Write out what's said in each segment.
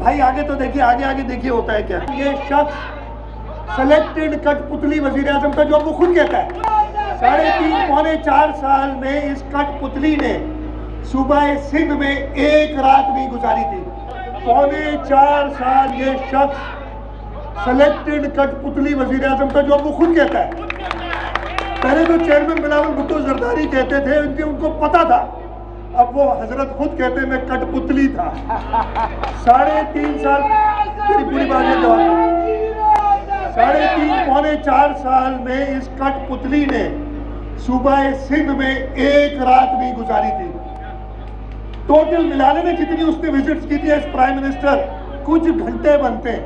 भाई आगे तो देखिए, आगे देखिए होता है क्या। ये शख्स सिलेक्टेड कठपुतली वज़ीर-ए-आज़म का, जो वो खुद कहता है। 3.5 पौने 4 साल में इस कठपुतली ने सूबा सिंध में एक रात नहीं गुजारी थी। 4.25 साल ये शख्स सिलेक्टेड कठपुतली वज़ीर-ए-आज़म का, जो वो खुद कहता है। पहले तो चेयरमैन बिलावल भुट्टो जरदारी कहते थे, उनको पता था। अब वो हजरत खुद कहते मैं कठपुतली था। 3.5 साल पूरी बात है। 3.5 पौने 4 साल में इस कठपुतली ने सूबा सिंध में एक रात नहीं गुजारी थी। टोटल मिलाने में कितनी उसने विजिट्स की थी एज प्राइम मिनिस्टर, कुछ घंटे बनते।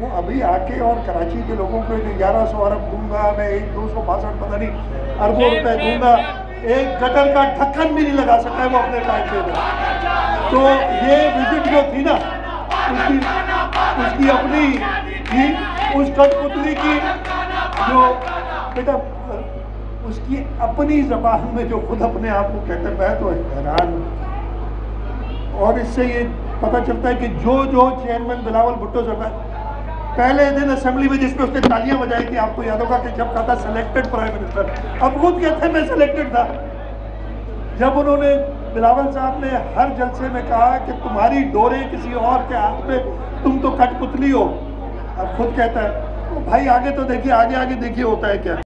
वो अभी आके और कराची के लोगों को 1100 अरब दूंगा मैं, 262 पता नहीं अरबों रुपए दूंगा, एक गटर का ढक्कन भी नहीं लगा सका है वो अपने टाइम पे। तो ये विजिट जो थी ना, उसकी अपनी थी, उस कठपुतली की जो बेटा उसकी अपनी जबान में जो खुद अपने आप को कहते हैं, मैं तो हैरान हूँ। और इससे ये पता चलता है कि जो चेयरमैन बिलावल भुट्टो जरदारी पहले दिन असेंबली में जिसपे उसने तालियां बजाई थी, आपको याद होगा कि जब कहा था सिलेक्टेड प्राइम मिनिस्टर, अब खुद कहते हैं मैं सिलेक्टेड था। जब उन्होंने बिलावल साहब ने हर जलसे में कहा कि तुम्हारी डोरे किसी और के हाथ में, तुम तो कठपुतली हो, अब खुद कहता है। तो भाई आगे तो देखिए, आगे देखिए होता है क्या।